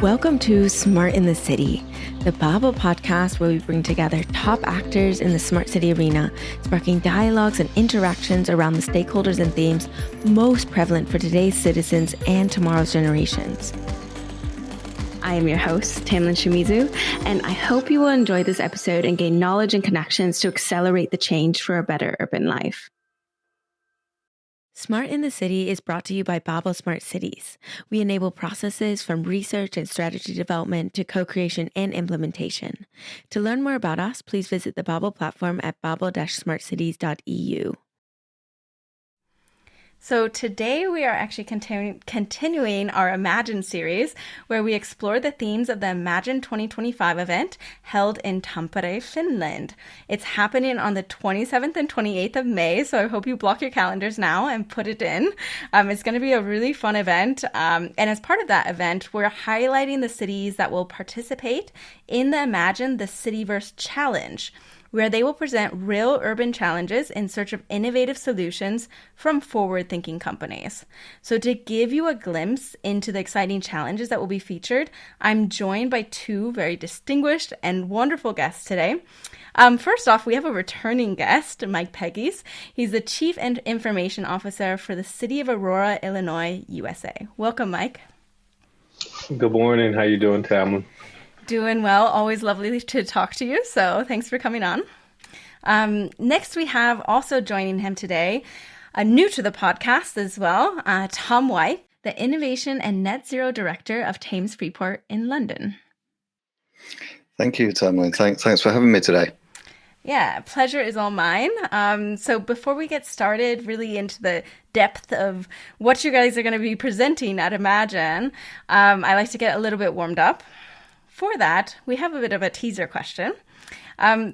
Welcome to Smart in the City, the Bible podcast where we bring together top actors in the smart city arena, sparking dialogues and interactions around the stakeholders and themes most prevalent for today's citizens and tomorrow's generations. I am your host, Tamlin Shimizu, and I hope you will enjoy this episode and gain knowledge and connections to accelerate the change for a better urban life. Smart in the City is brought to you by Babel Smart Cities. We enable processes from research and strategy development to co-creation and implementation. To learn more about us, please visit the Babel platform at babel-smartcities.eu. So today we are actually continuing our Imagine series, where we explore the themes of the Imagine 2025 event held in Tampere, Finland. It's happening on the 27th and 28th of May, so I hope you block your calendars now and put it in. It's going to be a really fun event, and as part of that event, we're highlighting the cities that will participate in the Imagine the Cityverse Challenge, where they will present real urban challenges in search of innovative solutions from forward-thinking companies. So to give you a glimpse into the exciting challenges that will be featured, I'm joined by two very distinguished and wonderful guests today. First off, we have a returning guest, Mike Pegues. He's the Chief Information Officer for the City of Aurora, Illinois, USA. Welcome, Mike. Good morning. How you doing, Tamlin? Doing well. Always lovely to talk to you. So thanks for coming on. Next, we have also joining him today, new to the podcast as well, Tom White, the Innovation and Net Zero Director of Thames Freeport in London. Thank you, Tamlin. Thanks for having me today. Yeah, pleasure is all mine. So before we get started really into the depth of what you guys are going to be presenting at Imagine, I like to get a little bit warmed up. For that, we have a bit of a teaser question.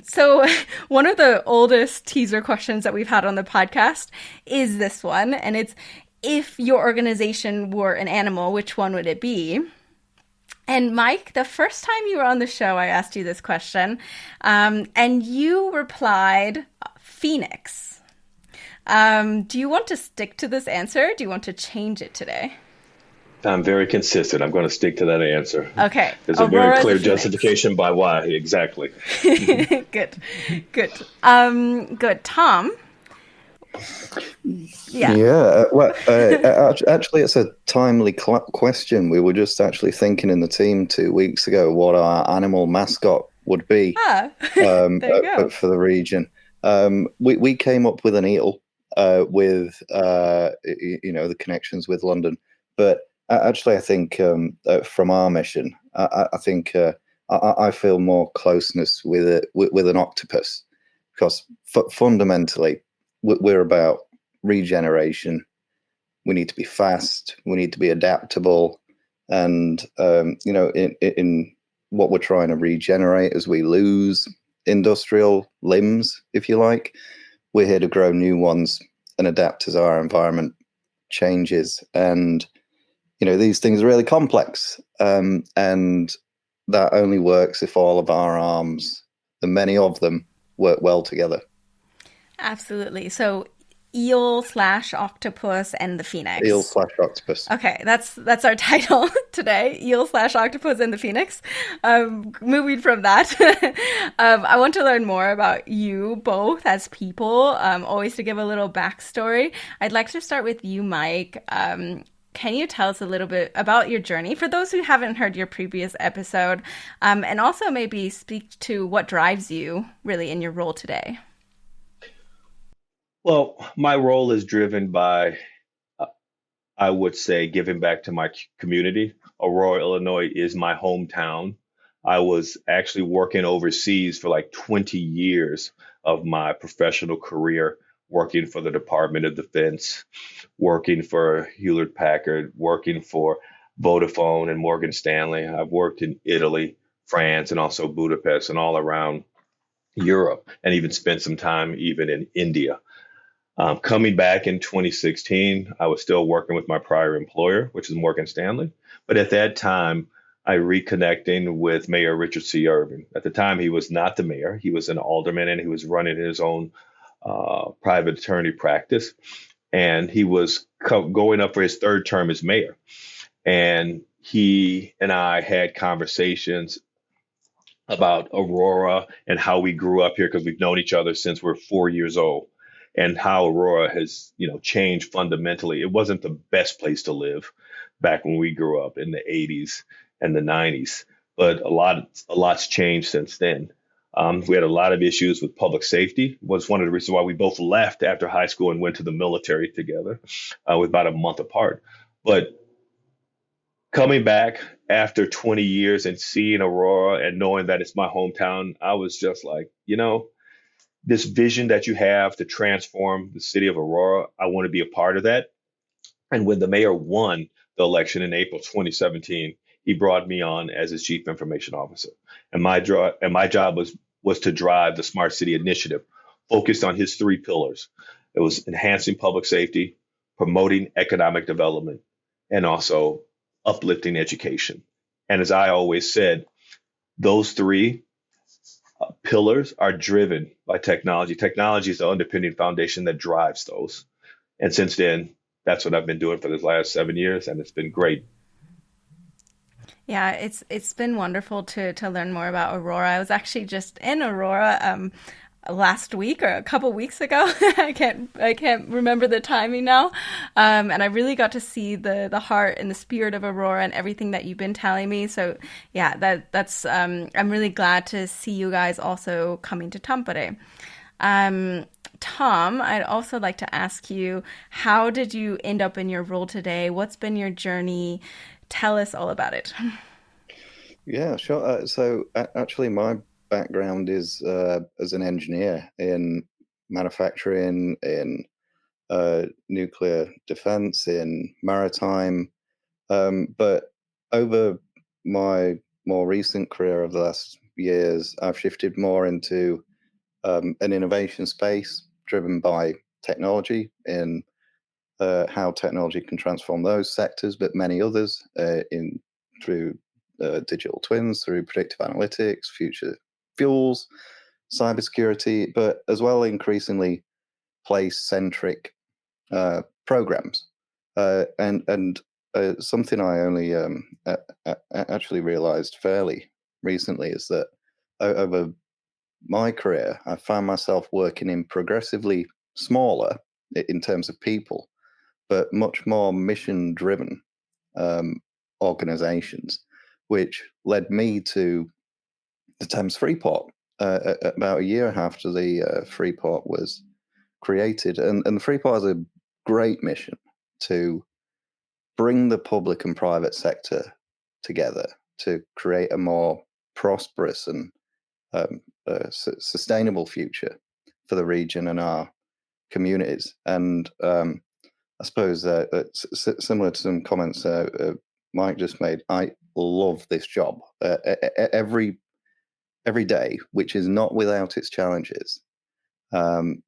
So one of the oldest teaser questions that we've had on the podcast is this one, and it's, if your organization were an animal, which one would it be? And Mike, the first time you were on the show, I asked you this question, and you replied, Phoenix. Do you want to stick to this answer? Do you want to change it today? I'm very consistent. I'm going to stick to that answer. Okay. There's a very clear justification by why. Exactly. Good. Good. Tom? Yeah. Well, actually, it's a timely question. We were just actually thinking in the team 2 weeks ago what our animal mascot would be there you go. for the region. We came up with an eel with, the connections with London. But actually, I think from our mission, I think I feel more closeness with an octopus, because fundamentally we're about regeneration. We need to be fast. We need to be adaptable, and in what we're trying to regenerate as we lose industrial limbs, if you like, we're here to grow new ones and adapt as our environment changes. And these things are really complex, and that only works if all of our arms, the many of them, work well together. Absolutely. So eel/octopus and the phoenix. Eel/octopus. Okay, that's our title today, eel/octopus and the phoenix. Moving from that, I want to learn more about you both as people, always to give a little backstory. I'd like to start with you, Mike. Can you tell us a little bit about your journey for those who haven't heard your previous episode, and also maybe speak to what drives you really in your role today? Well, my role is driven by, I would say, giving back to my community. Aurora, Illinois is my hometown. I was actually working overseas for like 20 years of my professional career, working for the Department of Defense, working for Hewlett-Packard, working for Vodafone and Morgan Stanley. I've worked in Italy, France, and also Budapest and all around Europe, and even spent some time even in India. Coming back in 2016, I was still working with my prior employer, which is Morgan Stanley. But at that time, I reconnecting with Mayor Richard C. Irvin. At the time, he was not the mayor. He was an alderman, and he was running his own private attorney practice. And he was going up for his third term as mayor. And he and I had conversations about Aurora and how we grew up here because we've known each other since we're 4 years old, and how Aurora has, changed fundamentally. It wasn't the best place to live back when we grew up in the 80s and the 90s, but a lot's changed since then. We had a lot of issues with public safety. Was one of the reasons why we both left after high school and went to the military together, with about a month apart. But coming back after 20 years and seeing Aurora and knowing that it's my hometown, I was just like, this vision that you have to transform the city of Aurora, I want to be a part of that. And when the mayor won the election in April 2017, he brought me on as his chief information officer. And my job was to drive the smart city initiative focused on his three pillars. It was enhancing public safety, promoting economic development, and also uplifting education. And as I always said, those three pillars are driven by technology. Technology is the underpinning foundation that drives those. And since then, that's what I've been doing for the last 7 years, and it's been great. Yeah, it's been wonderful to learn more about Aurora. I was actually just in Aurora last week or a couple weeks ago. I can't remember the timing now. And I really got to see the heart and the spirit of Aurora and everything that you've been telling me. So yeah, that's I'm really glad to see you guys also coming to Tampere. Tom, I'd also like to ask you, how did you end up in your role today? What's been your journey? Tell us all about it. Yeah, sure. Actually, my background is as an engineer in manufacturing, in nuclear defense, in maritime. But over my more recent career of the last years, I've shifted more into an innovation space driven by technology in how technology can transform those sectors, but many others in through digital twins, through predictive analytics, future fuels, cybersecurity, but as well increasingly place-centric programs. And something I only actually realized fairly recently is that over my career, I found myself working in progressively smaller in terms of people, but much more mission driven um, organizations, which led me to the Thames Freeport about a year after the Freeport was created. And the Freeport has a great mission to bring the public and private sector together to create a more prosperous and sustainable future for the region and our communities. And I suppose similar to some comments Mike just made, I love this job every day, which is not without its challenges, um,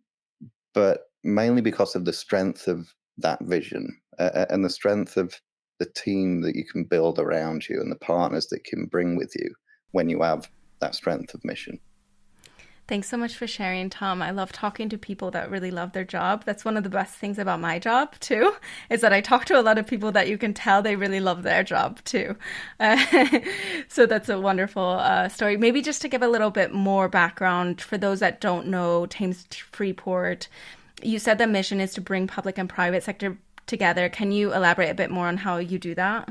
but mainly because of the strength of that vision and the strength of the team that you can build around you and the partners that can bring with you when you have that strength of mission. Thanks so much for sharing, Tom. I love talking to people that really love their job. That's one of the best things about my job, too, is that I talk to a lot of people that you can tell they really love their job, too. Uh, so that's a wonderful story. Maybe just to give a little bit more background for those that don't know Thames Freeport, you said the mission is to bring public and private sector together. Can you elaborate a bit more on how you do that?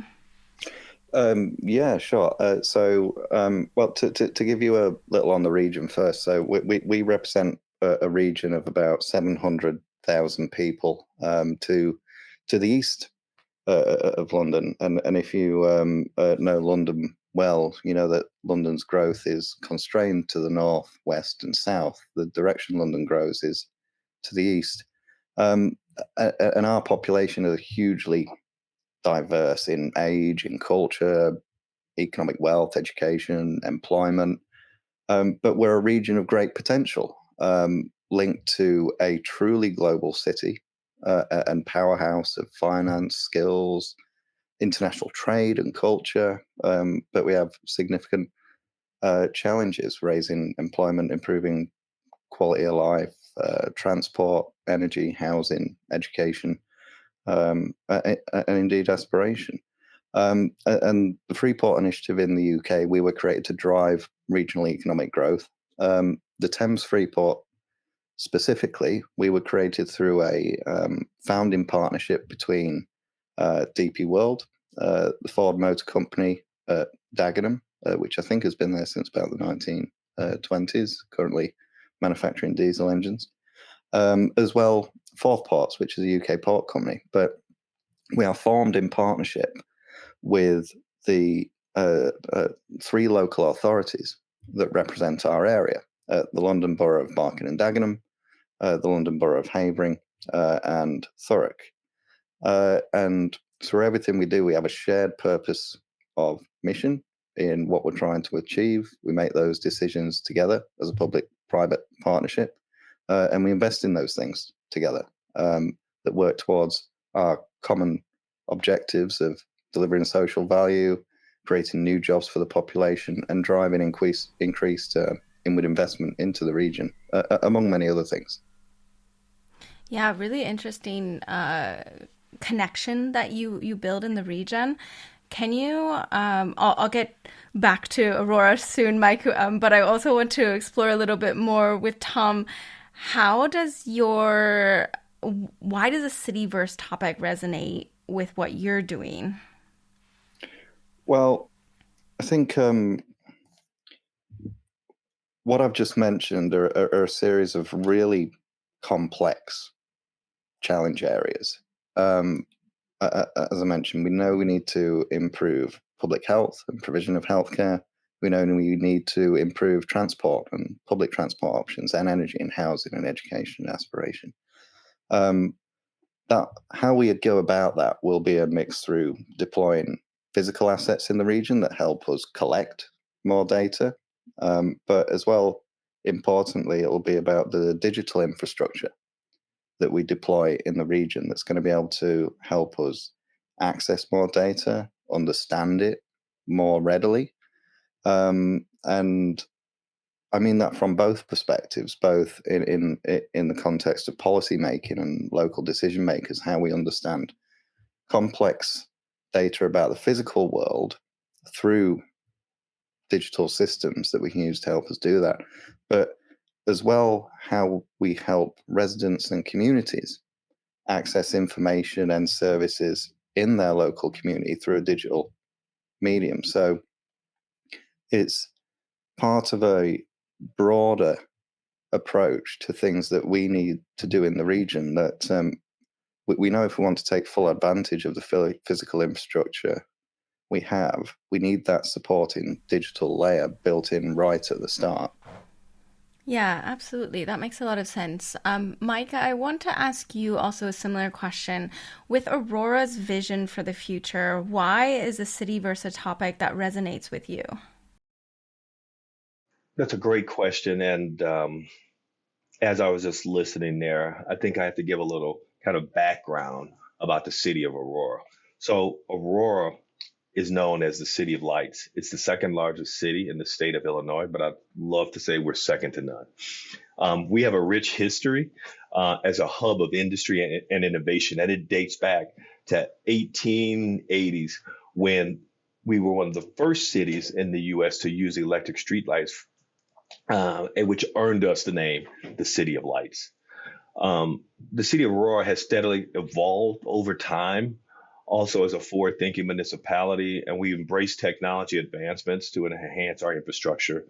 Yeah, sure. Well, to give you a little on the region first, so we represent a region of about 700,000 people to the east of London, and if you know London well, you know that London's growth is constrained to the north, west, and south. The direction London grows is to the east, and our population are hugely diverse in age, in culture, economic wealth, education, employment. But we're a region of great potential, linked to a truly global city and powerhouse of finance, skills, international trade, and culture. But we have significant challenges raising employment, improving quality of life, transport, energy, housing, education, and indeed aspiration. And the Freeport initiative in the UK, we were created to drive regional economic growth. The Thames Freeport specifically, we were created through a founding partnership between DP World, the Ford Motor Company at Dagenham, which I think has been there since about the 1920s, currently manufacturing diesel engines, as well Forth Ports, which is a UK port company. But we are formed in partnership with the three local authorities that represent our area, the London Borough of Barking and Dagenham, the London Borough of Havering, and Thurrock. And through everything we do, we have a shared purpose of mission in what we're trying to achieve. We make those decisions together as a public-private partnership, and we invest in those things together that work towards our common objectives of delivering social value, creating new jobs for the population, and driving increased inward investment into the region, among many other things. Yeah, really interesting connection that you build in the region. Can you, I'll get back to Aurora soon, Mike, but I also want to explore a little bit more with Tom. Why does the Cityverse topic resonate with what you're doing? Well, I think what I've just mentioned are a series of really complex challenge areas. As I mentioned, we know we need to improve public health and provision of healthcare. We know we need to improve transport and public transport options and energy and housing and education and aspiration. That how we go about that will be a mix through deploying physical assets in the region that help us collect more data, but as well, importantly, it will be about the digital infrastructure that we deploy in the region that's going to be able to help us access more data, understand it more readily. And I mean that from both perspectives, both in the context of policy making and local decision makers, how we understand complex data about the physical world through digital systems that we can use to help us do that, but as well how we help residents and communities access information and services in their local community through a digital medium. So it's part of a broader approach to things that we need to do in the region that we know if we want to take full advantage of the physical infrastructure we need that supporting digital layer built in right at the start. Yeah, absolutely. That makes a lot of sense. Mike, I want to ask you also a similar question. With Aurora's vision for the future, why is the Cityverse a topic that resonates with you? That's a great question. And as I was just listening there, I think I have to give a little kind of background about the city of Aurora. So Aurora is known as the City of Lights. It's the second largest city in the state of Illinois, but I'd love to say we're second to none. We have a rich history as a hub of industry and innovation, and it dates back to 1880s when we were one of the first cities in the U.S. to use electric streetlights, which earned us the name, the City of Lights. The city of Aurora has steadily evolved over time, also as a forward-thinking municipality, and we embrace technology advancements to enhance our infrastructure,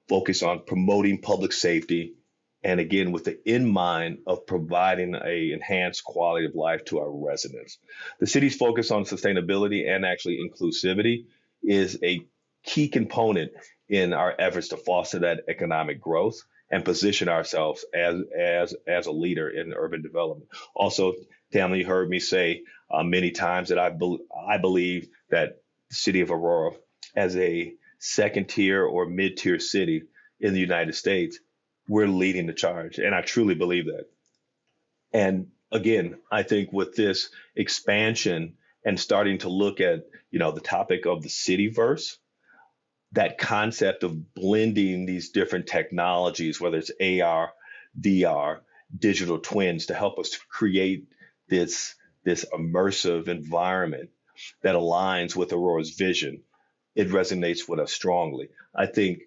focus on promoting public safety, and again, with the in mind of providing a enhanced quality of life to our residents. The city's focus on sustainability and actually inclusivity is a key component in our efforts to foster that economic growth and position ourselves as a leader in urban development. Also, Tammy, you heard me say many times that I believe that the city of Aurora, as a second tier or mid-tier city in the United States, we're leading the charge. And I truly believe that. And again, I think with this expansion and starting to look at, the topic of the Cityverse, that concept of blending these different technologies, whether it's AR, VR, digital twins, to help us create this immersive environment that aligns with Aurora's vision, it resonates with us strongly. I think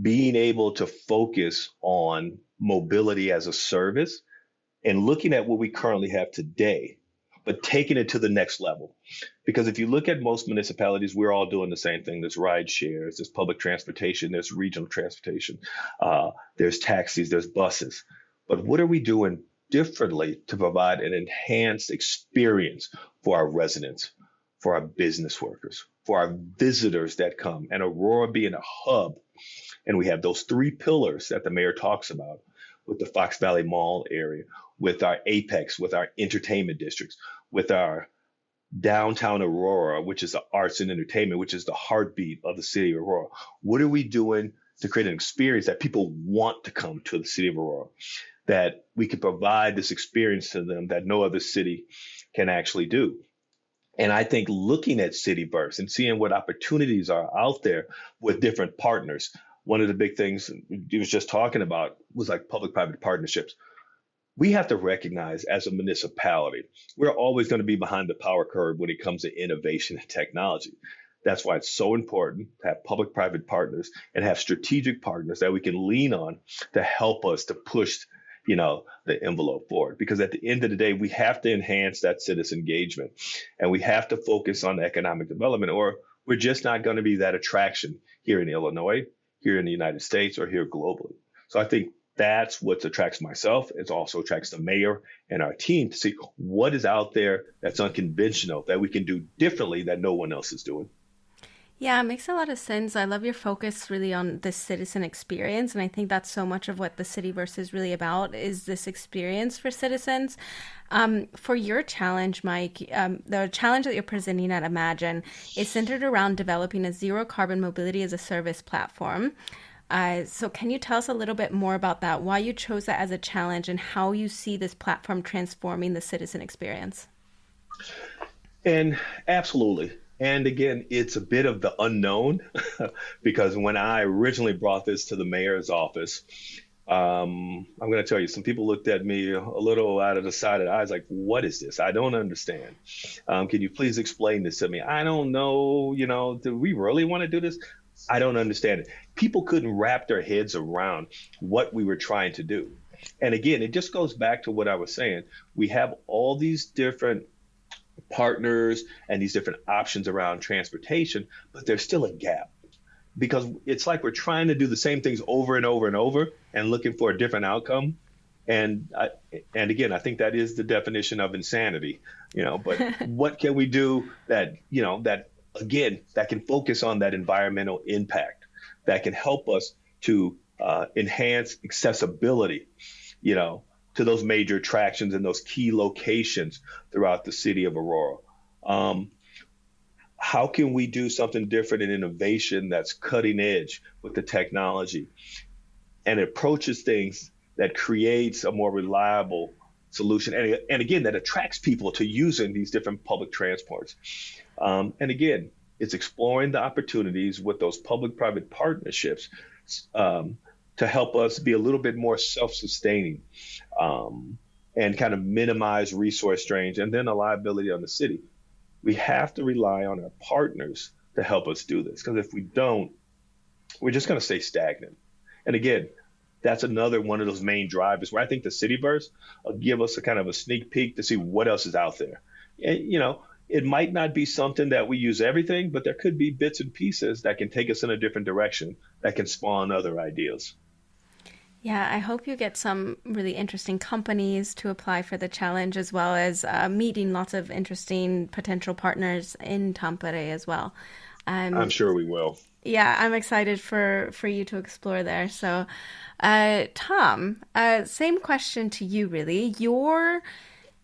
being able to focus on mobility as a service and looking at what we currently have today, but taking it to the next level. Because if you look at most municipalities, we're all doing the same thing. There's ride shares, there's public transportation, there's regional transportation, there's taxis, there's buses. But what are we doing differently to provide an enhanced experience for our residents, for our business workers, for our visitors that come, and Aurora being a hub? And we have those three pillars that the mayor talks about with the Fox Valley Mall area, with our Apex, with our entertainment districts, with our downtown Aurora, which is the arts and entertainment, which is the heartbeat of the city of Aurora. What are we doing to create an experience that people want to come to the city of Aurora, that we can provide this experience to them that no other city can actually do? And I think looking at Cityverse and seeing what opportunities are out there with different partners, one of the big things he was just talking about was like public-private partnerships. We have to recognize as a municipality, we're always going to be behind the power curve when it comes to innovation and technology. That's why it's so important to have public-private partners and have strategic partners that we can lean on to help us to push, the envelope forward. Because at the end of the day, we have to enhance that citizen engagement and we have to focus on economic development, or we're just not going to be that attraction here in Illinois, here in the United States, or here globally. So I think that's what attracts myself. It also attracts the mayor and our team to see what is out there that's unconventional, that we can do differently that no one else is doing. Yeah, it makes a lot of sense. I love your focus really on the citizen experience. And I think that's so much of what the Cityverse is really about, is this experience for citizens. For your challenge, Mike, the challenge that you're presenting at Imagine is centered around developing a zero carbon mobility as a service platform. So can you tell us a little bit more about that, why you chose that as a challenge and how you see this platform transforming the citizen experience? And absolutely. And again, it's a bit of the unknown because when I originally brought this to the mayor's office, I'm going to tell you, some people looked at me a little out of the side of the eyes like, what is this? I don't understand. Can you please explain this to me? I don't know, do we really want to do this? I don't understand it. People couldn't wrap their heads around what we were trying to do. And again, it just goes back to what I was saying. We have all these different partners and these different options around transportation, but there's still a gap because it's like we're trying to do the same things over and over and over and looking for a different outcome. And again, I think that is the definition of insanity, but what can we do that can focus on that environmental impact, that can help us to enhance accessibility, to those major attractions and those key locations throughout the city of Aurora. How can we do something different in innovation that's cutting edge with the technology and approaches things that creates a more reliable solution and again, that attracts people to using these different public transports. And again, it's exploring the opportunities with those public-private partnerships to help us be a little bit more self-sustaining and kind of minimize resource drains and then the liability on the city. We have to rely on our partners to help us do this, because if we don't, we're just going to stay stagnant. And again, that's another one of those main drivers where I think the Cityverse will give us a kind of a sneak peek to see what else is out there. And, it might not be something that we use everything, but there could be bits and pieces that can take us in a different direction that can spawn other ideas. Yeah, I hope you get some really interesting companies to apply for the challenge, as well as meeting lots of interesting potential partners in Tampere as well. I'm sure we will. Yeah, I'm excited for you to explore there. So, Tom, same question to you, really.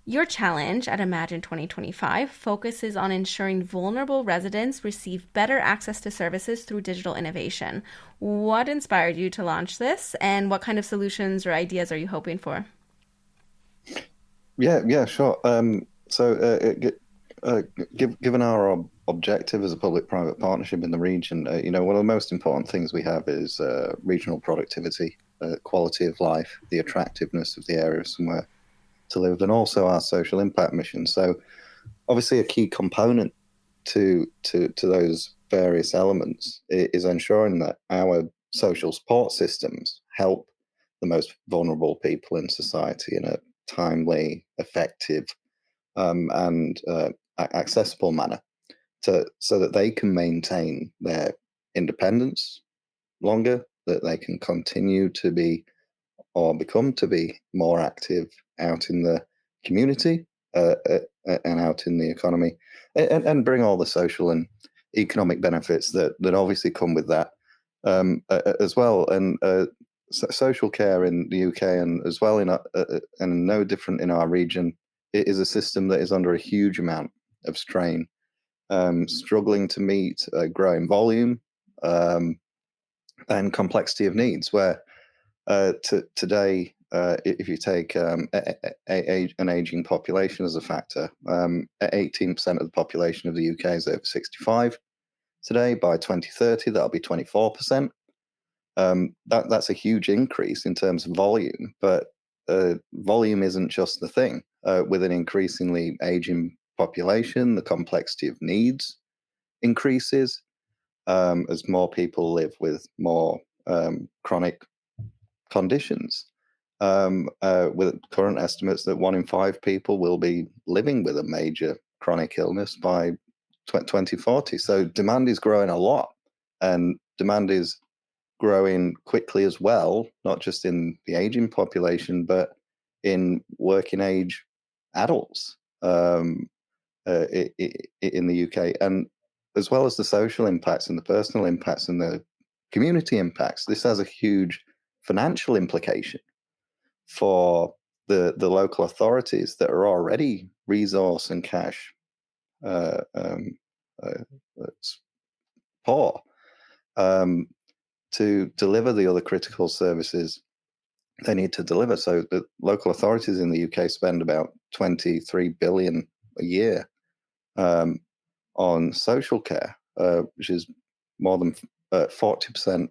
Your challenge at Imagine 2025 focuses on ensuring vulnerable residents receive better access to services through digital innovation. What inspired you to launch this, and what kind of solutions or ideas are you hoping for? Yeah, sure. Given our objective as a public-private partnership in the region, one of the most important things we have is regional productivity, quality of life, the attractiveness of the area somewhere to live, and also our social impact mission. So obviously a key component to those various elements is ensuring that our social support systems help the most vulnerable people in society in a timely, effective, and accessible manner, so that they can maintain their independence longer, that they can continue to be or become to be more active out in the community, and out in the economy, and bring all the social and economic benefits that obviously come with that, as well. And social care in the UK, and as well and no different in our region, it is a system that is under a huge amount of strain, struggling to meet a growing volume, and complexity of needs. Where today, if you take an aging population as a factor, 18% of the population of the UK is over 65 today. By 2030, that'll be 24%. That's a huge increase in terms of volume, but volume isn't just the thing. With an increasingly aging population, the complexity of needs increases, as more people live with more chronic conditions. With current estimates that 1 in 5 people will be living with a major chronic illness by 2040. So demand is growing a lot, and demand is growing quickly as well, not just in the aging population, but in working age adults, in the UK, and as well as the social impacts and the personal impacts and the community impacts. This has a huge financial implication for the local authorities that are already resource and cash poor, to deliver the other critical services they need to deliver. So the local authorities in the UK spend about 23 billion a year on social care, which is more than 40%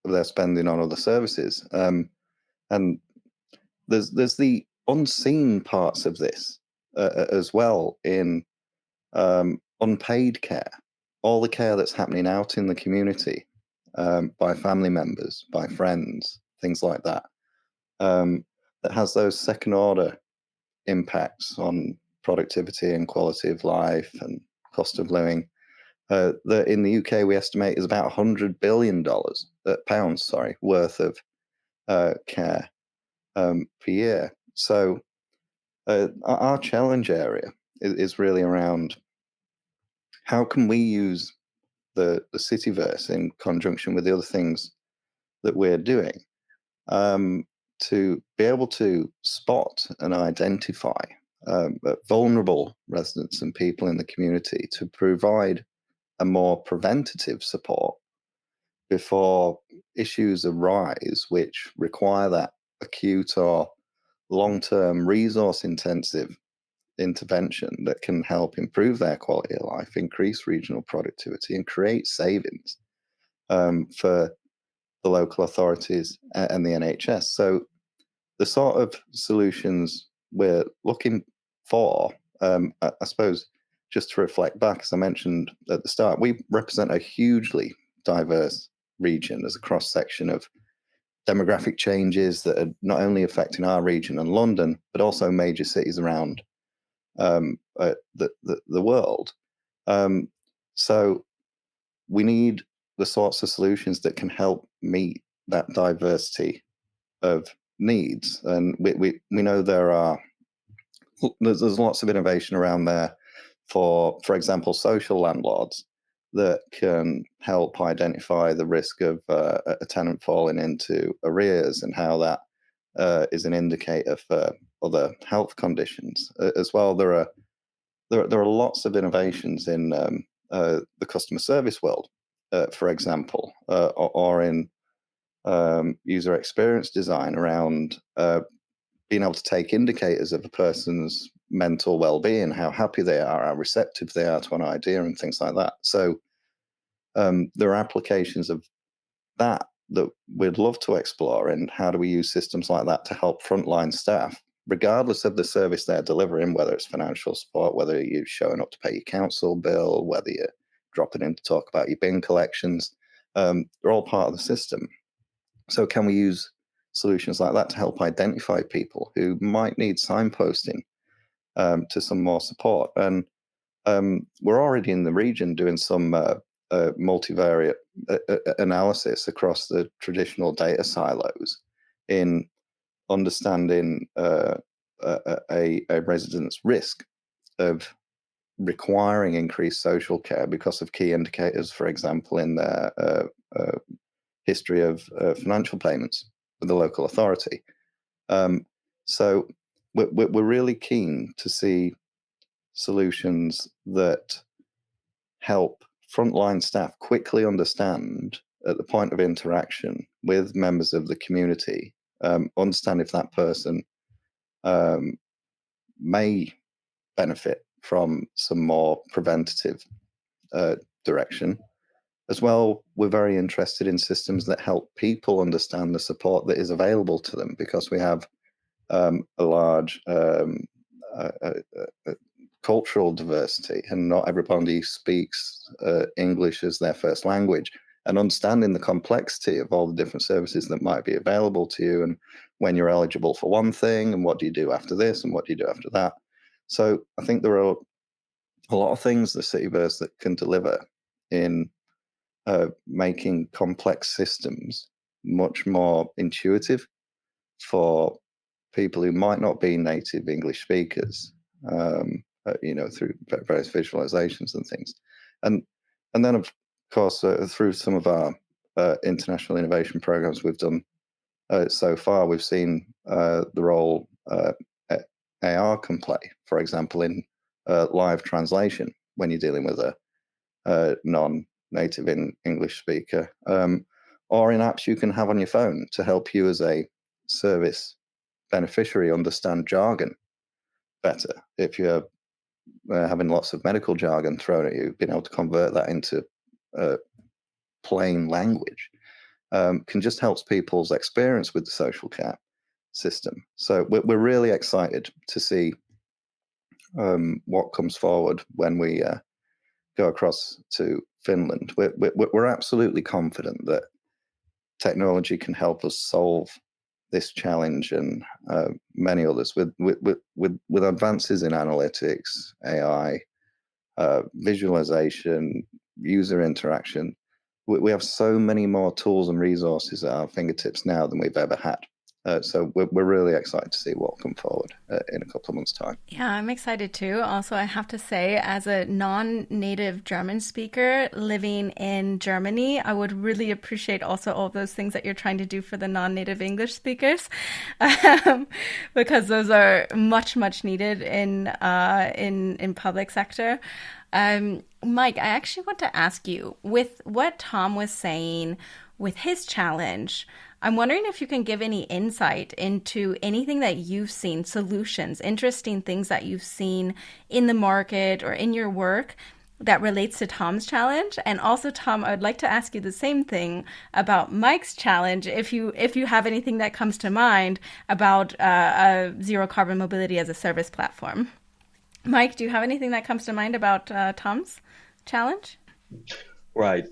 of their spending on other services. And there's the unseen parts of this as well, in unpaid care, all the care that's happening out in the community, by family members, by friends, things like that, that has those second order impacts on productivity and quality of life and cost of living. That in the UK we estimate is about $100 billion, pounds, worth of care per year. So our challenge area is really around how can we use the Cityverse in conjunction with the other things that we're doing, to be able to spot and identify vulnerable residents and people in the community, to provide a more preventative support before issues arise which require that acute or long-term resource-intensive intervention that can help improve their quality of life, increase regional productivity, and create savings for the local authorities and the NHS. So the sort of solutions we're looking for, I suppose, just to reflect back, as I mentioned at the start, we represent a hugely diverse region as a cross-section of demographic changes that are not only affecting our region and London, but also major cities around the world. So we need the sorts of solutions that can help meet that diversity of needs. And we know there's lots of innovation around there for example, social landlords that can help identify the risk of a tenant falling into arrears, and how that is an indicator for other health conditions as well. There are lots of innovations in the customer service world, for example, or in user experience design around being able to take indicators of a person's mental well-being, how happy they are, how receptive they are to an idea, and things like that. So there are applications of that we'd love to explore, and how do we use systems like that to help frontline staff regardless of the service they're delivering, whether it's financial support, whether you're showing up to pay your council bill, whether you're dropping in to talk about your bin collections, they're all part of the system. So can we use solutions like that to help identify people who might need signposting to some more support? And we're already in the region doing some multivariate analysis across the traditional data silos in understanding a resident's risk of requiring increased social care because of key indicators, for example, in their history of financial payments with the local authority. So we're really keen to see solutions that help frontline staff quickly understand at the point of interaction with members of the community, understand if that person may benefit from some more preventative direction. As well, we're very interested in systems that help people understand the support that is available to them, because we have a large cultural diversity, and not everybody speaks English as their first language. And understanding the complexity of all the different services that might be available to you, and when you're eligible for one thing, and what do you do after this, and what do you do after that. So I think there are a lot of things the Cityverse that can deliver in making complex systems much more intuitive for people who might not be native English speakers, through various visualizations and things. And then, of course, through some of our international innovation programs we've done so far, we've seen the role AR can play, for example, in live translation when you're dealing with a non-native English speaker, or in apps you can have on your phone to help you as a service beneficiary understand jargon better. If you're having lots of medical jargon thrown at you, being able to convert that into plain language can just help people's experience with the social care system. So we're really excited to see what comes forward when we go across to Finland. We're absolutely confident that technology can help us solve this challenge and many others with advances in analytics, AI, visualization, user interaction. We have so many more tools and resources at our fingertips now than we've ever had. So we're really excited to see what will come forward in a couple of months' time. Yeah, I'm excited too. Also, I have to say, as a non-native German speaker living in Germany, I would really appreciate also all those things that you're trying to do for the non-native English speakers, because those are much needed in public sector. Mike, I actually want to ask you, with what Tom was saying with his challenge, I'm wondering if you can give any insight into anything that you've seen, solutions, interesting things that you've seen in the market or in your work that relates to Tom's challenge. And also, Tom, I would like to ask you the same thing about Mike's challenge, if you have anything that comes to mind about zero carbon mobility as a service platform. Mike, do you have anything that comes to mind about Tom's challenge? Right.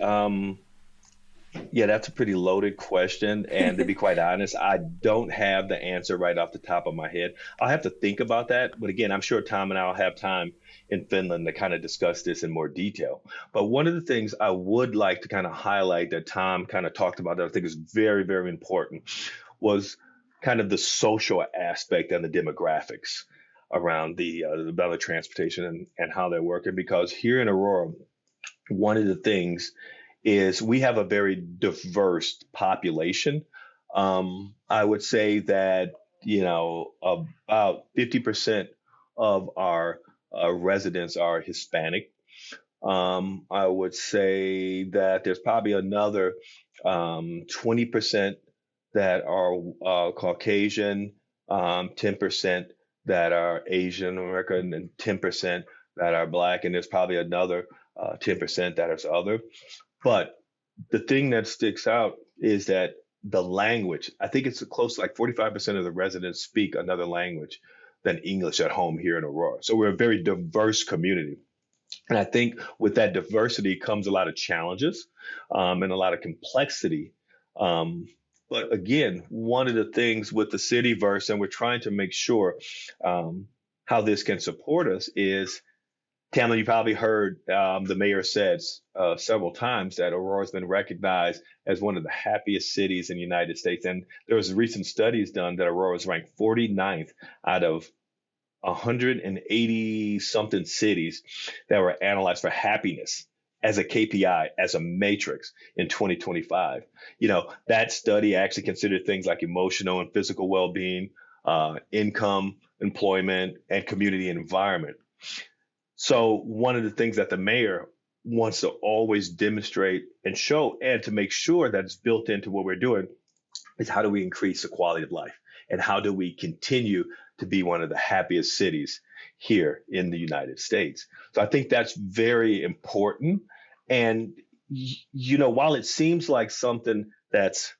Yeah, that's a pretty loaded question. And to be quite honest, I don't have the answer right off the top of my head. I'll have to think about that. But again, I'm sure Tom and I will have time in Finland to kind of discuss this in more detail. But one of the things I would like to kind of highlight that Tom kind of talked about that I think is very, very important was kind of the social aspect and the demographics around the transportation and how they're working. Because here in Aurora, one of the things is we have a very diverse population. I would say that, about 50% of our residents are Hispanic. I would say that there's probably another 20% that are Caucasian, 10% that are Asian American, and 10% that are Black, and there's probably another 10% that is other. But the thing that sticks out is that the language. I think it's close to like 45% of the residents speak another language than English at home here in Aurora. So we're a very diverse community. And I think with that diversity comes a lot of challenges and a lot of complexity. But again, one of the things with the Cityverse, and we're trying to make sure how this can support us is, Tamlin, you probably heard the mayor says several times that Aurora has been recognized as one of the happiest cities in the United States. And there was recent studies done that Aurora was ranked 49th out of 180 something cities that were analyzed for happiness as a KPI, as a matrix in 2025. That study actually considered things like emotional and physical well-being, income, employment, and community and environment. So one of the things that the mayor wants to always demonstrate and show, and to make sure that it's built into what we're doing, is how do we increase the quality of life? And how do we continue to be one of the happiest cities here in the United States? So I think that's very important. And, while it seems like something that's,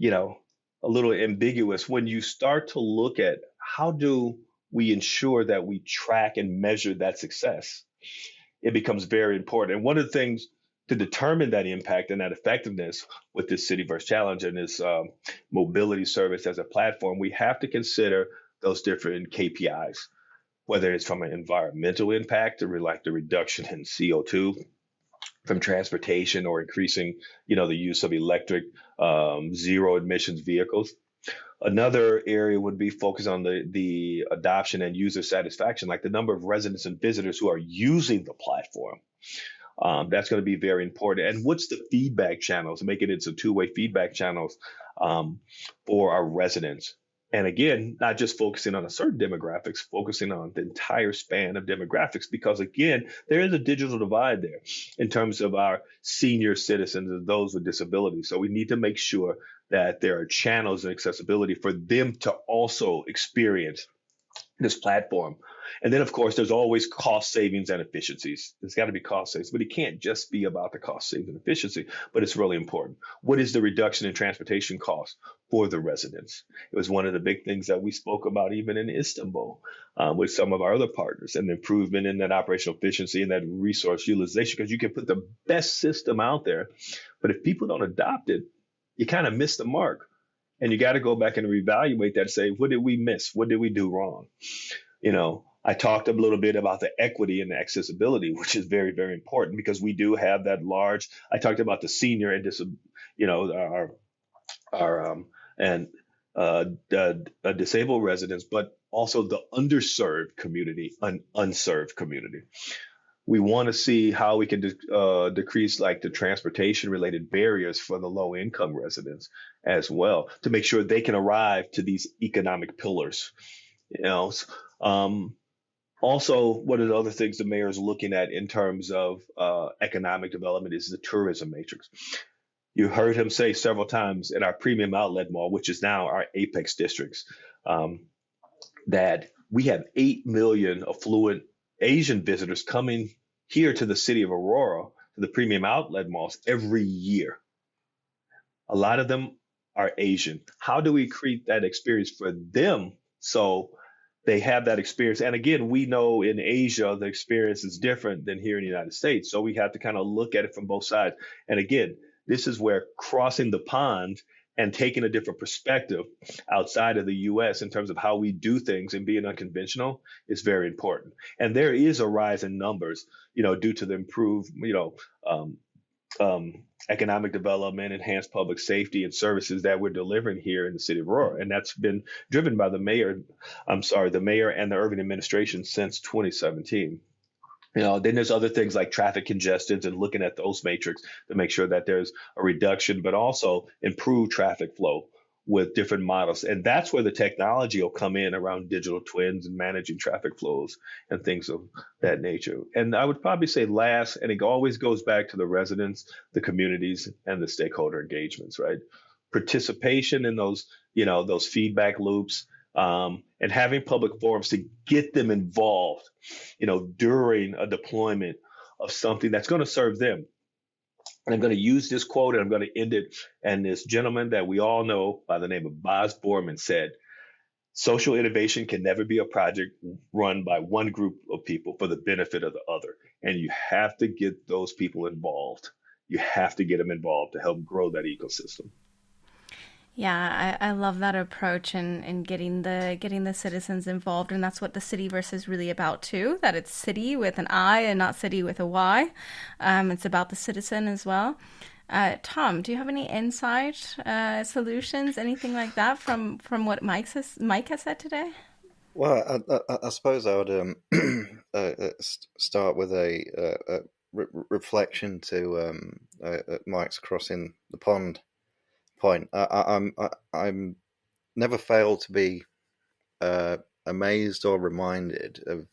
a little ambiguous, when you start to look at how do we ensure that we track and measure that success, it becomes very important. And one of the things to determine that impact and that effectiveness with this Cityverse challenge and this mobility service as a platform, we have to consider those different KPIs, whether it's from an environmental impact or like the reduction in CO2 from transportation or increasing, the use of electric zero emissions vehicles. Another area would be focused on the adoption and user satisfaction, like the number of residents and visitors who are using the platform. That's going to be very important. And what's the feedback channels? Make it into two-way feedback channels for our residents. And again, not just focusing on a certain demographics, focusing on the entire span of demographics, because again, there is a digital divide there in terms of our senior citizens and those with disabilities. So we need to make sure that there are channels and accessibility for them to also experience this platform. And then, of course, there's always cost savings and efficiencies. There's got to be cost savings, but it can't just be about the cost savings and efficiency, but it's really important. What is the reduction in transportation costs for the residents? It was one of the big things that we spoke about even in Istanbul with some of our other partners, and the improvement in that operational efficiency and that resource utilization, because you can put the best system out there, but if people don't adopt it, you kind of miss the mark. And you got to go back and reevaluate that and say, what did we miss? What did we do wrong? I talked a little bit about the equity and the accessibility, which is very, very important because we do have that large. I talked about the senior and disabled residents, but also the underserved community, unserved community. We want to see how we can decrease like the transportation related barriers for the low income residents as well, to make sure they can arrive to these economic pillars. Also, one of the other things the mayor is looking at in terms of economic development is the tourism matrix. You heard him say several times in our premium outlet mall, which is now our apex districts, that we have 8 million affluent Asian visitors coming here to the city of Aurora, to the premium outlet malls every year. A lot of them are Asian. How do we create that experience for them so they have that experience? And again, we know in Asia, the experience is different than here in the United States. So we have to kind of look at it from both sides. And again, this is where crossing the pond and taking a different perspective outside of the U.S. in terms of how we do things and being unconventional is very important. And there is a rise in numbers, due to the improved, economic development, enhanced public safety and services that we're delivering here in the city of Aurora. And that's been driven by the mayor and the urban administration since 2017. Then there's other things like traffic congestions and looking at those matrix to make sure that there's a reduction, but also improve traffic flow with different models. And that's where the technology will come in around digital twins and managing traffic flows and things of that nature. And I would probably say last, and it always goes back to the residents, the communities, and the stakeholder engagements, right? Participation in those feedback loops, and having public forums to get them involved, during a deployment of something that's going to serve them. And I'm going to use this quote and I'm going to end it. And this gentleman that we all know by the name of Boz Borman said, social innovation can never be a project run by one group of people for the benefit of the other. And you have to get those people involved. You have to get them involved to help grow that ecosystem. Yeah, I love that approach and getting the citizens involved, and that's what the Cityverse is really about too. That it's city with an I and not city with a Y. It's about the citizen as well. Tom, do you have any insight, solutions, anything like that from what Mike has said today? Well, I suppose I would start with a reflection to Mike's crossing the pond point. I'm never failed to be amazed or reminded of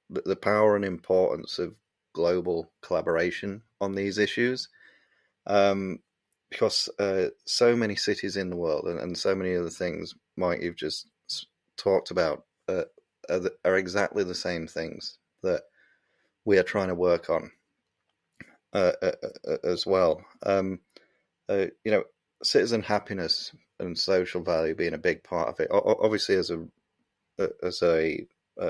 the power and importance of global collaboration on these issues, because so many cities in the world and so many other things, Mike, you've just talked about, are exactly the same things that we are trying to work on as well. Citizen happiness and social value being a big part of it. Obviously, as a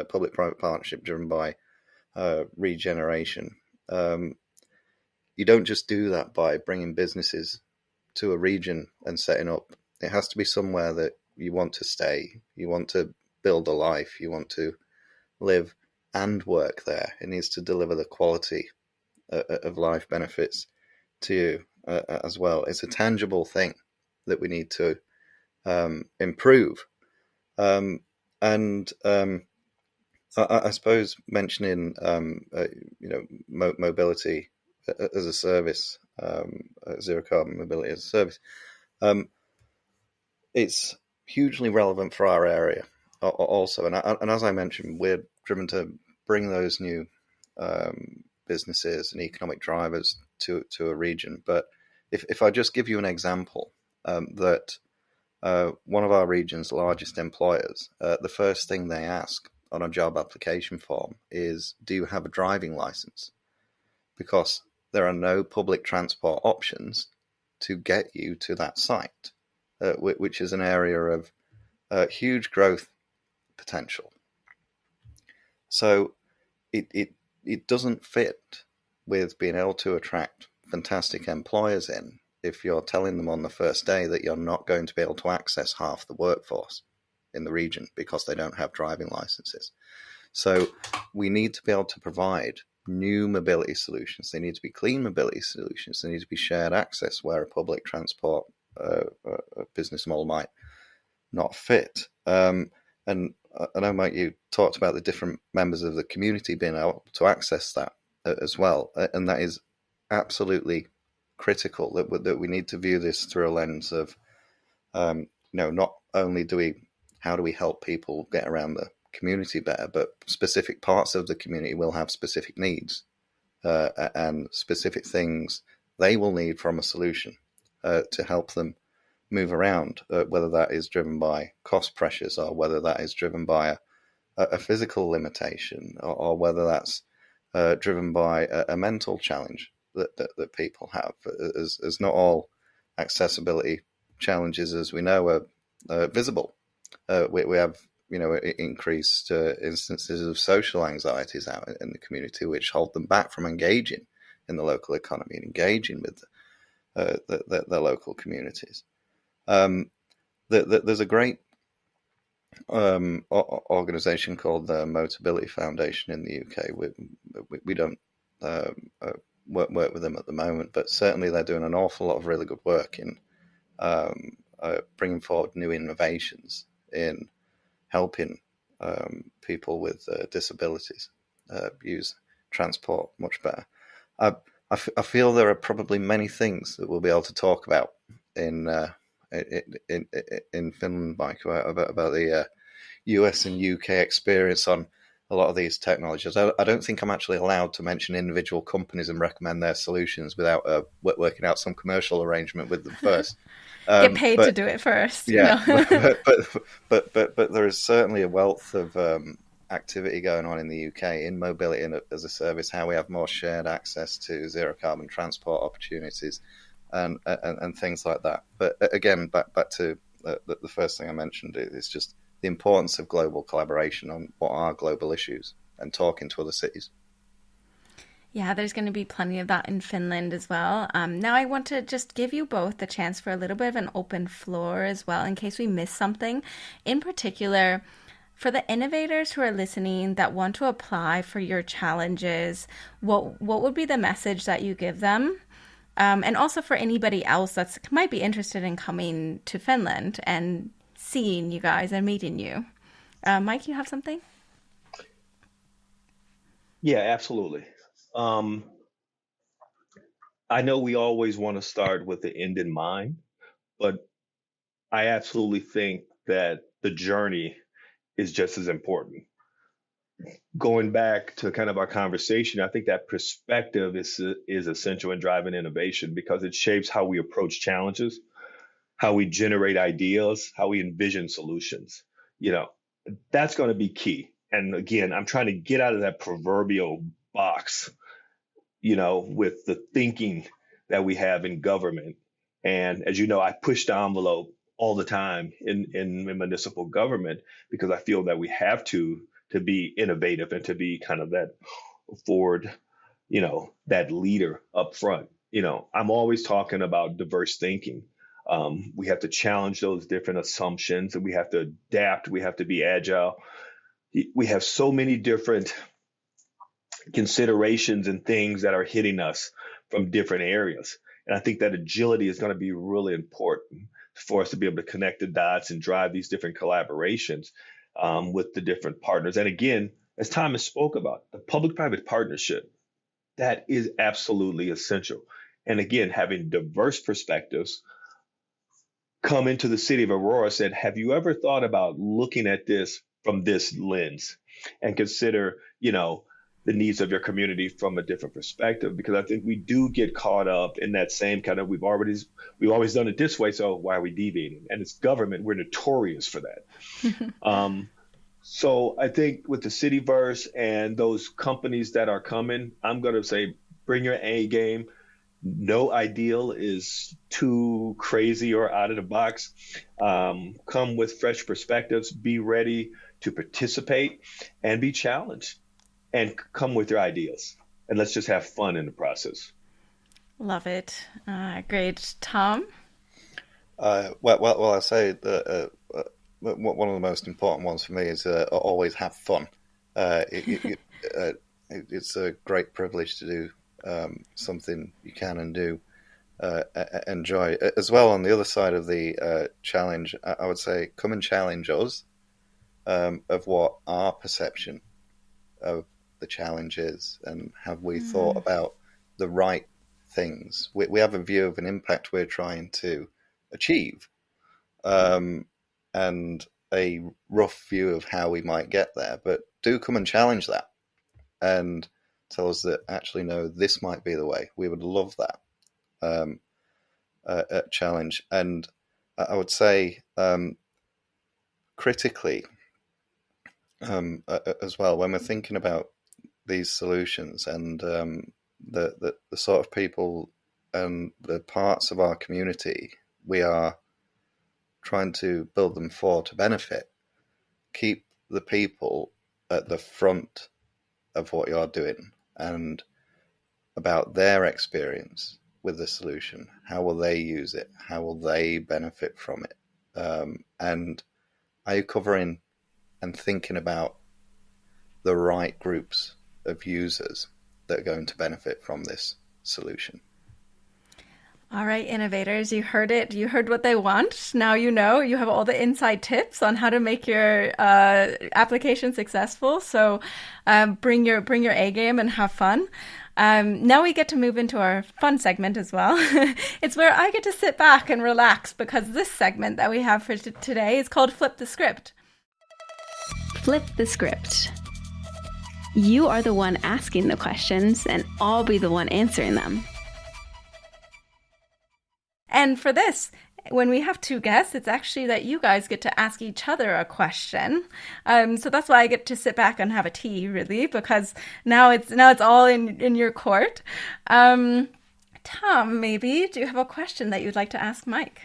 public-private partnership driven by regeneration, you don't just do that by bringing businesses to a region and setting up. It has to be somewhere that you want to stay, you want to build a life, you want to live and work there. It needs to deliver the quality of life benefits to you as well. It's a tangible thing that we need to improve. I suppose mentioning mobility as a service, zero carbon mobility as a service, it's hugely relevant for our area also. And as I mentioned, we're driven to bring those new businesses and economic drivers to a region. But if I just give you an example, that one of our region's largest employers, the first thing they ask on a job application form is, do you have a driving license? Because there are no public transport options to get you to that site, which is an area of huge growth potential. So it doesn't fit with being able to attract fantastic employers in if you're telling them on the first day that you're not going to be able to access half the workforce in the region because they don't have driving licenses. So we need to be able to provide new mobility solutions. They need to be clean mobility solutions. They need to be shared access where a public transport business model might not fit. And I know, Mike, you talked about the different members of the community being able to access that as well. And that is absolutely critical, that we need to view this through a lens of, not only how do we help people get around the community better, but specific parts of the community will have specific needs and specific things they will need from a solution to help them move around, whether that is driven by cost pressures or whether that is driven by a physical limitation or whether that's driven by a mental challenge that people have, as not all accessibility challenges, as we know, are visible. We have increased instances of social anxieties out in the community, which hold them back from engaging in the local economy and engaging with the local communities. There's a great organization called the Motability Foundation in the UK. We don't work with them at the moment, but certainly they're doing an awful lot of really good work in bringing forward new innovations in helping people with disabilities use transport much better. I feel there are probably many things that we'll be able to talk about in Finland, Mike, about the US and UK experience on a lot of these technologies. I don't think I'm actually allowed to mention individual companies and recommend their solutions without working out some commercial arrangement with them first. Get paid to do it first. Yeah, but there is certainly a wealth of activity going on in the UK in mobility and as a service, how we have more shared access to zero carbon transport opportunities and things like that. But again, back to the first thing I mentioned is just the importance of global collaboration on what are global issues and talking to other cities. Yeah, there's going to be plenty of that in Finland as well. Now I want to just give you both the chance for a little bit of an open floor as well in case we miss something. In particular, for the innovators who are listening that want to apply for your challenges, what would be the message that you give them? And also for anybody else that might be interested in coming to Finland and seeing you guys and meeting you. Mike, you have something? Yeah, absolutely. I know we always want to start with the end in mind, but I absolutely think that the journey is just as important. Going back to kind of our conversation, I think that perspective is essential in driving innovation because it shapes how we approach challenges, how we generate ideas, how we envision solutions. That's going to be key. And again, I'm trying to get out of that proverbial box, with the thinking that we have in government. And as you know, I push the envelope all the time in municipal government because I feel that we have to be innovative and to be kind of that forward, that leader up front. I'm always talking about diverse thinking. We have to challenge those different assumptions and we have to adapt. We have to be agile. We have so many different considerations and things that are hitting us from different areas. And I think that agility is going to be really important for us to be able to connect the dots and drive these different collaborations with the different partners. And again, as Thomas spoke about, the public-private partnership, that is absolutely essential. And again, having diverse perspectives come into the city of Aurora said, have you ever thought about looking at this from this lens and consider, the needs of your community from a different perspective? Because I think we do get caught up in that same kind of, we've always done it this way, so why are we deviating? And it's government, we're notorious for that. So I think with the Cityverse and those companies that are coming, I'm going to say, bring your A game. No ideal is too crazy or out of the box. Come with fresh perspectives, be ready to participate and be challenged. And come with your ideas, and let's just have fun in the process. Love it. Great. Tom? Well, I say that one of the most important ones for me is always have fun. It's a great privilege to do something you can and do enjoy. As well, on the other side of the challenge, I would say come and challenge us of what our perception of the challenge is, and have we thought about the right things. We have a view of an impact we're trying to achieve, and a rough view of how we might get there, but do come and challenge that and tell us that actually no, this might be the way. We would love that challenge. And I would say critically as well, when we're thinking about these solutions and the sort of people and the parts of our community we are trying to build them for to benefit, keep the people at the front of what you're doing and about their experience with the solution. How will they use it? How will they benefit from it? And are you covering and thinking about the right groups of users that are going to benefit from this solution? All right, innovators, you heard it. You heard what they want. Now you know. You have all the inside tips on how to make your application successful. So bring your A game and have fun. Now we get to move into our fun segment as well. It's where I get to sit back and relax because this segment that we have for today is called Flip the Script. Flip the script. You are the one asking the questions, and I'll be the one answering them. And for this, when we have two guests, it's actually that you guys get to ask each other a question. So that's why I get to sit back and have a tea, really, because now it's all in your court. Tom, maybe do you have a question that you'd like to ask Mike?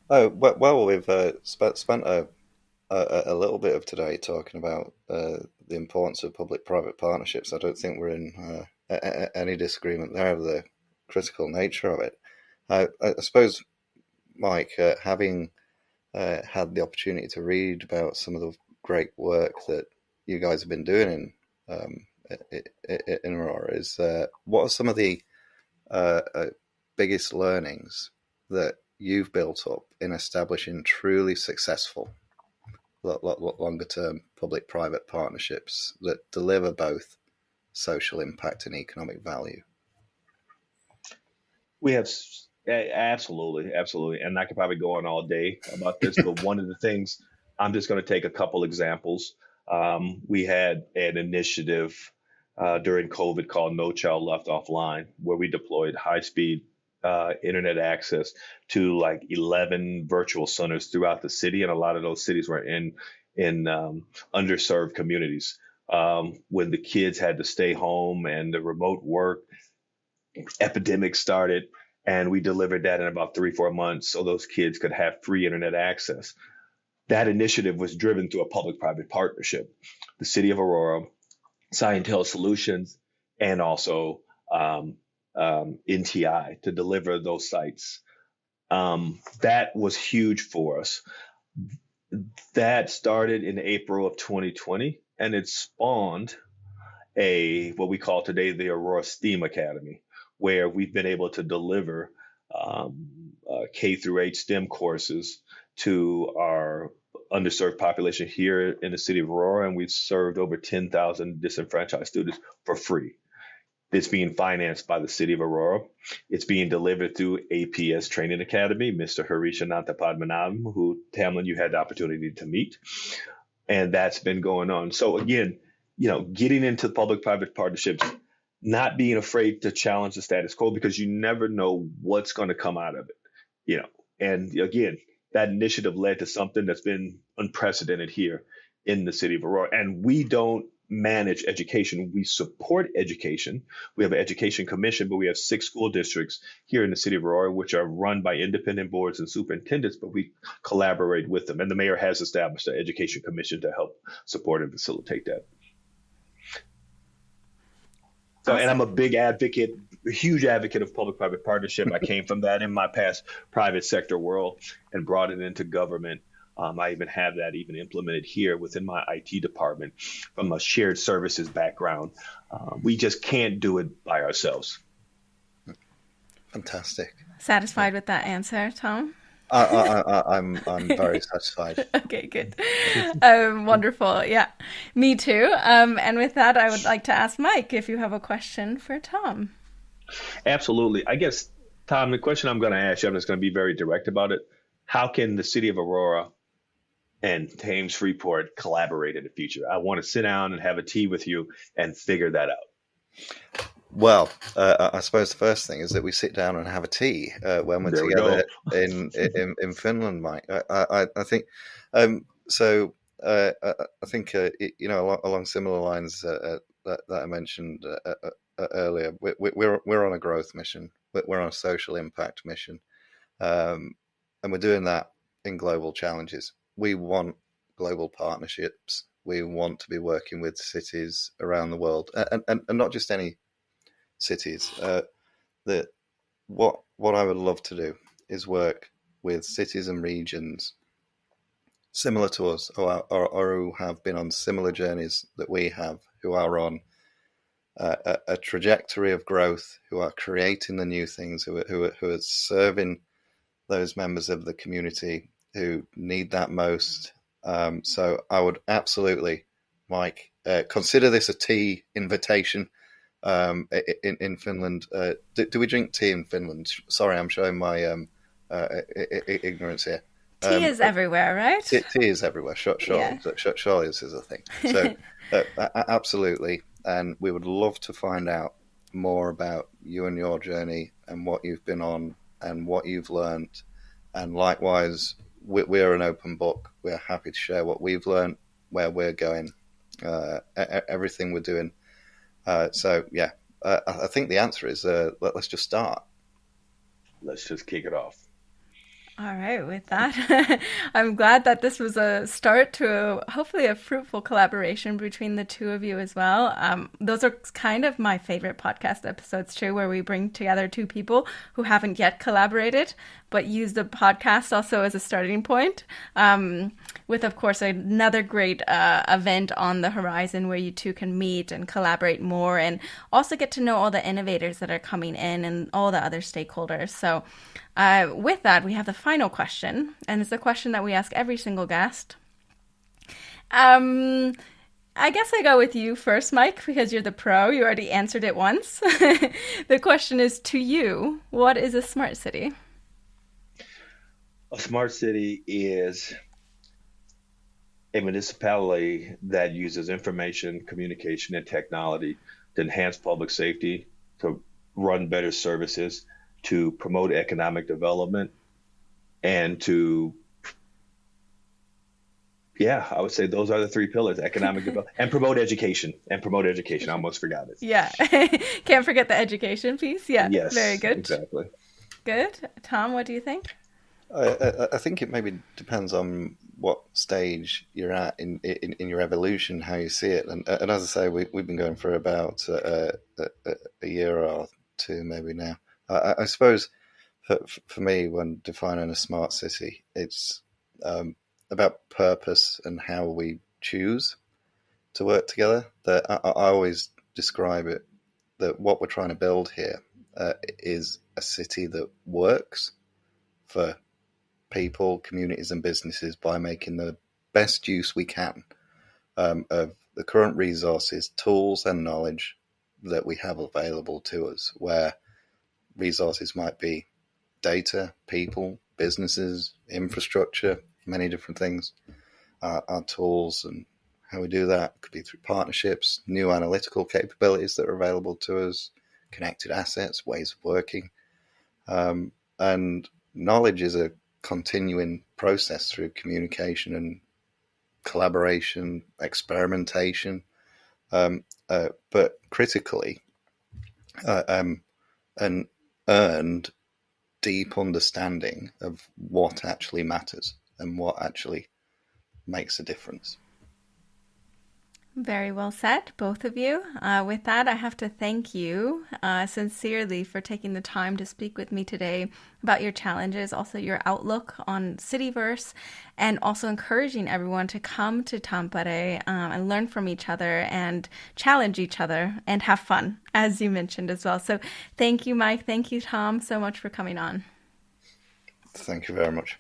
Oh, well, we've spent a little bit of today talking about the importance of public-private partnerships. I don't think we're in any disagreement there of the critical nature of it. I suppose, Mike, having had the opportunity to read about some of the great work that you guys have been doing in Aurora, what are some of the biggest learnings that you've built up in establishing truly successful longer-term public-private partnerships that deliver both social impact and economic value? We have absolutely, and I could probably go on all day about this, but one of the things, I'm just going to take a couple examples. We had an initiative during COVID called No Child Left Offline, where we deployed high-speed internet access to like 11 virtual centers throughout the city, and a lot of those cities were in underserved communities. When the kids had to stay home and the remote work epidemic started, and we delivered that in about 3-4 months so those kids could have free internet access. That initiative was driven through a public-private partnership. The City of Aurora, Scientel Solutions, and also NTI to deliver those sites. That was huge for us. That started in April of 2020, and it spawned what we call today the Aurora STEAM Academy, where we've been able to deliver K through 8 STEM courses to our underserved population here in the city of Aurora, and we've served over 10,000 disenfranchised students for free. It's being financed by the city of Aurora. It's being delivered through APS Training Academy, Mr. Harish Anantapadmanabhan, who, Tamlin, you had the opportunity to meet. And that's been going on. So again, getting into public-private partnerships, not being afraid to challenge the status quo, because you never know what's going to come out of it. And again, that initiative led to something that's been unprecedented here in the city of Aurora. And we don't manage education. We support education. We have an education commission, but we have 6 school districts here in the city of Aurora, which are run by independent boards and superintendents, but we collaborate with them. And the mayor has established an education commission to help support and facilitate that. So, and I'm a big advocate, a huge advocate of public-private partnership. I came from that in my past private sector world and brought it into government. I even have that implemented here within my IT department from a shared services background. We just can't do it by ourselves. Fantastic. Satisfied with that answer, Tom? I'm very satisfied. Okay, good. Wonderful. Yeah, me too. And with that, I would like to ask Mike if you have a question for Tom. Absolutely. I guess, Tom, the question I'm going to ask you, I'm just going to be very direct about it. How can the city of Aurora and Thames Freeport collaborate in the future? I want to sit down and have a tea with you and figure that out. Well, I suppose the first thing is that we sit down and have a tea when we're together in Finland, Mike. I think so. I think along similar lines that I mentioned earlier. We're on a growth mission. We're on a social impact mission, and we're doing that in global challenges. We want global partnerships. We want to be working with cities around the world, and not just any cities. That what I would love to do is work with cities and regions similar to us, or who have been on similar journeys that we have, who are on a trajectory of growth, who are creating the new things, who are serving those members of the community who need that most. So I would absolutely, Mike, consider this a tea invitation. In Finland, do we drink tea in Finland? Sorry, I'm showing my ignorance here. Tea is everywhere, right? Tea is everywhere. Surely this is a thing. So absolutely, and we would love to find out more about you and your journey and what you've been on and what you've learned, And likewise, we're an open book. We're happy to share what we've learned, where we're going, everything we're doing. So yeah, I think the answer is let's just start. Let's just kick it off. All right, with that, I'm glad that this was a start to hopefully a fruitful collaboration between the two of you as well. Those are kind of my favorite podcast episodes too, where we bring together two people who haven't yet collaborated, but use the podcast also as a starting point. With, of course, another great event on the horizon where you two can meet and collaborate more and also get to know all the innovators that are coming in and all the other stakeholders. So with that, we have the final question, and it's a question that we ask every single guest. I guess I go with you first, Mike, because you're the pro. You already answered it once. The question is to you, what is a smart city? A smart city is a municipality that uses information, communication, and technology to enhance public safety, to run better services, to promote economic development, and to, I would say those are the three pillars: economic development and promote education. I almost forgot it. Yeah. Can't forget the education piece. Yeah. Yes. Very good. Exactly. Good. Tom, what do you think? I think it maybe depends on what stage you're at in your evolution, how you see it. And as I say, we've been going for about a year or two maybe now. I suppose for me, when defining a smart city, it's about purpose and how we choose to work together. That I always describe it that what we're trying to build here is a city that works for people, communities, and businesses by making the best use we can of the current resources, tools, and knowledge that we have available to us, where resources might be data, people, businesses, infrastructure, many different things. Our tools and how we do that could be through partnerships, new analytical capabilities that are available to us, connected assets, ways of working. And knowledge is a continuing process through communication and collaboration, experimentation, but critically, an earned deep understanding of what actually matters and what actually makes a difference. Very well said, both of you. With that, I have to thank you sincerely for taking the time to speak with me today about your challenges, also your outlook on Cityverse, and also encouraging everyone to come to Tampere and learn from each other and challenge each other and have fun, as you mentioned as well. So thank you, Mike. Thank you, Tom, so much for coming on. Thank you very much.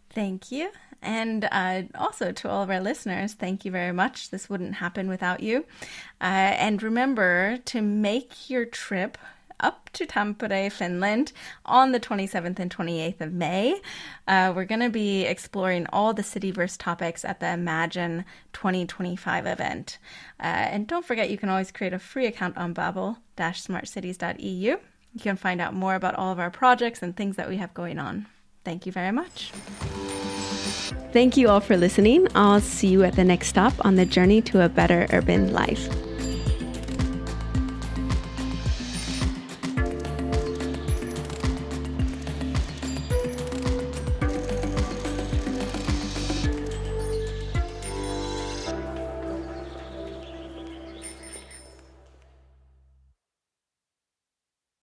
Thank you. And also to all of our listeners, thank you very much. This wouldn't happen without you. And remember to make your trip up to Tampere, Finland on the 27th and 28th of May. We're going to be exploring all the Cityverse topics at the Imagine 2025 event. And don't forget, you can always create a free account on babel-smartcities.eu. You can find out more about all of our projects and things that we have going on. Thank you very much. Thank you all for listening. I'll see you at the next stop on the journey to a better urban life.